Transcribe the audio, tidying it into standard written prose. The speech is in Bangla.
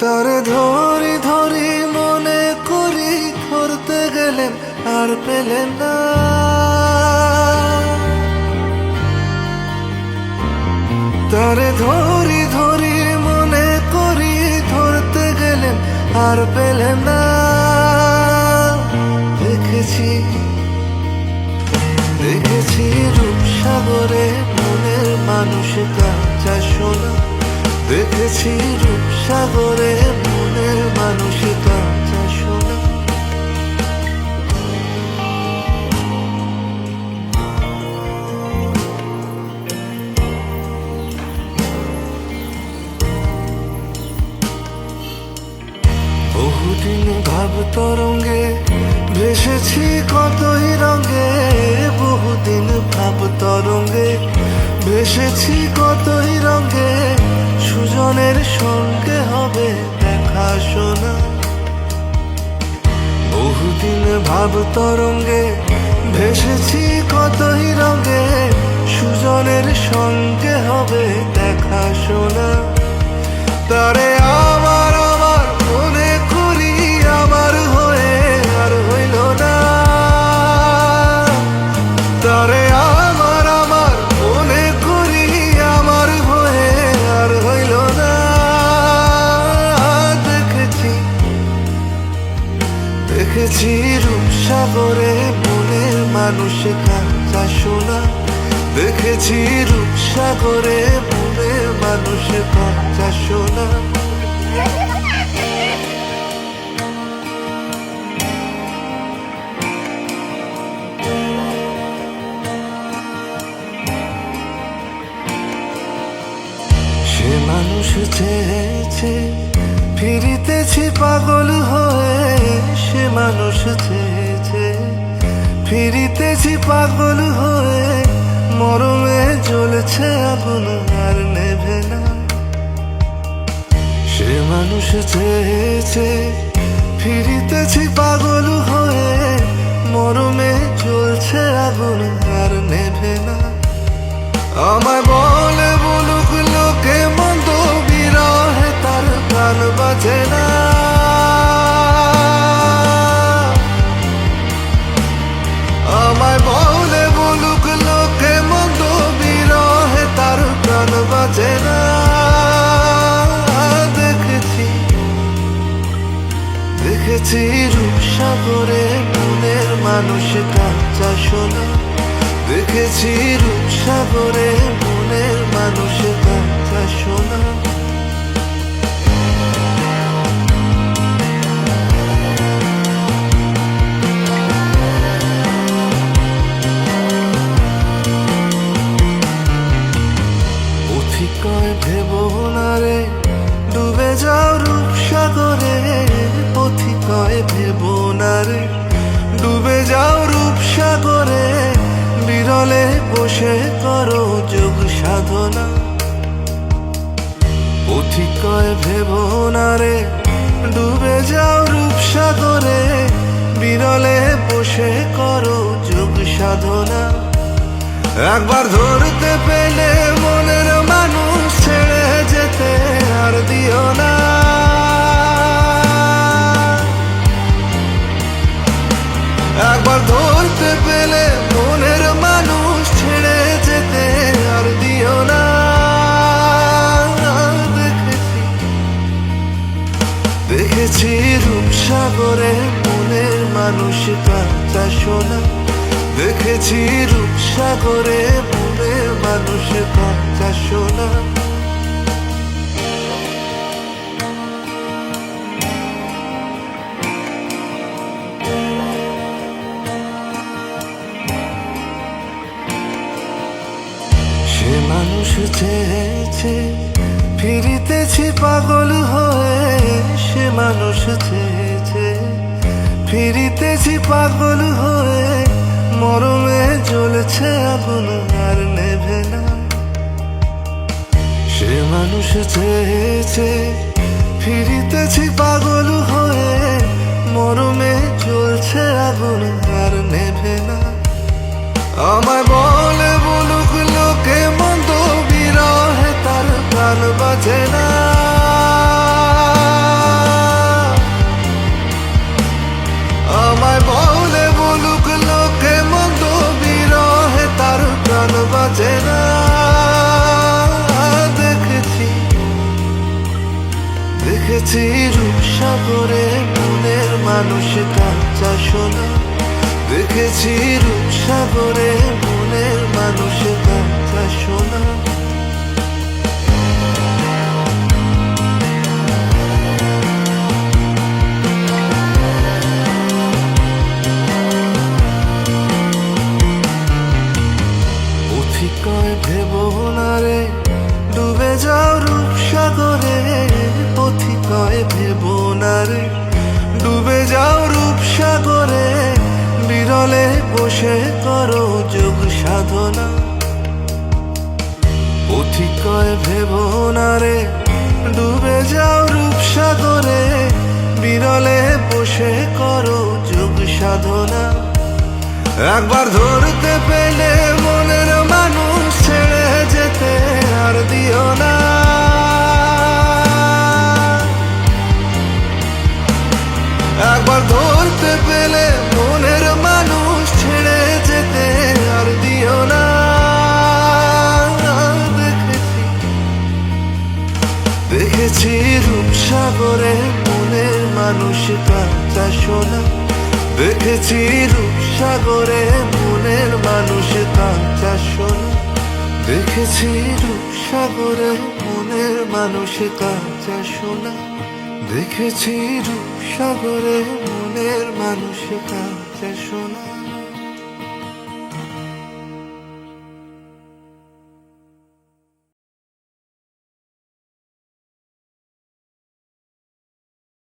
তারে ধরি ধরি মনে করি, ধরতে গেলেন আর পেলেন না। তারে ধরি ধরি মনে করি, ধরতে গেলেন আর পেলেন না। দেখেছি দেখেছি রূপসাগরে মনের মানুষ কাঁচা সোনা। দেখেছি রূপসাগরে মনের মানুষ কাঁচা সোনা। বহুদিন ভাব তরঙ্গে ভেসেছি কতই রঙে। বহুদিন ভাব তরঙ্গে ভেসেছি কতই রঙে। সুজনের সঙ্গে হবে দেখা শোনা। বহুদিন ভাব তরঙ্গে ভেসেছি কতই রঙে। সুজনের সঙ্গে হবে দেখা শোনা। তারে আমার আমার মনে করি, আমার হয়ে আর হইল না। তারে আমার আমার মনে করি, আমার হয়ে আর হইল না। দেখেছি দেখেছি রূপসাগরে মনের মানুষ কাঁচা সোনা। দেখেছি রূপসাগরে মনের মানুষ কাঁচা সোনা। সে মানুষ চেয়েছে, ফিরিতেছি পাগল হয়ে। সে মানুষ চেয়েছে, ফিরিতেছি পাগল হয়ে। মরমে জ্বলছে আগুন আর নেভে না। সে মানুষ চেয়েছে, ফিরিতেছি পাগল হয়ে। মরমে জ্বলছে আগুন আর নেভে না। আমায় বলে বলুক লোকে মন্দ, বিরহে তার প্রাণ বাজে না। আমায় বলে বলুক লোকে মন্দ, বিরহে তার প্রাণ বাজে না। দেখেছি দেখেছি রূপসাগরে মনের মানুষ কাঁচা সোনা। দেখেছি রূপসাগরে মনের মানুষ কাঁচা সোনা। পথিকয় ভেবো না রে ডুবে যাও রূপসাগরে। পথিকয় ভেবো না রে ডুবে যাও রূপসাগরে। বিরলে বসে করো যোগ সাধনা। পথিকয় ভেবো না রে ডুবে যাও রূপসাগরে। বিরলে বসে করো যোগ সাধনা। একবার ধরতে পেলে মনের মানুষ ছেড়ে যেতে আর দিও না। একবার ধরতে পেলে মনের মানুষ ছেড়ে যেতে আর দিও না। দেখেছি রূপসাগরে মনের মানুষ কাঁচা সোনা। দেখেছি রূপসাগরে মনের মানুষ কাঁচা সোনা। সে মানুষ চেয়েছে, ফিরিতেছি পাগল হয়ে। সে মানুষ চেয়েছে, ফিরিতেছি পাগল হয়ে। মরমে জ্বলছে আগুন আর নেভে না। সে মানুষ চেয়েছে, ফিরিতেছি পাগল হয়ে। মরমে জ্বলছে আগুন আর নেভে না। আমায় বলে বলুক লোকে মন্দ, বিরহে তার প্রাণ বাজে না। দেখেছি রূপসাগরে মনের মানুষ কাঁচা সোনা, দেখেছি রূপসাগরে মনের মানুষ কাঁচা সোনা। পথিকয় ভেবো না রে ডুবে যাও রূপসাগরে, পথিকয় ভেবো না রে ডুবে যাও রূপসাগরে, বিরলে বসে করো যোগ সাধনা। পথিকয় ভেবো না রে ডুবে যাও রূপসাগরে, বিরলে বসে করো যোগ সাধনা। একবার ধরতে পেলে মনের মানুষ ছেড়ে যেতে আর দিও না। একবার ধরতে পেলে মনের মানুষ ছেড়ে যেতে আর দিও না। দেখেছি রূপসাগরে মনের মানুষ কাঁচা সোনা, দেখেছি রূপসাগরে মনের মানুষ কাঁচা সোনা, দেখেছি রূপসাগরে মনের মানুষ কাঁচা সোনা, দেখেছি রূপসাগরে মনের মানুষ কাঁচা সোনা।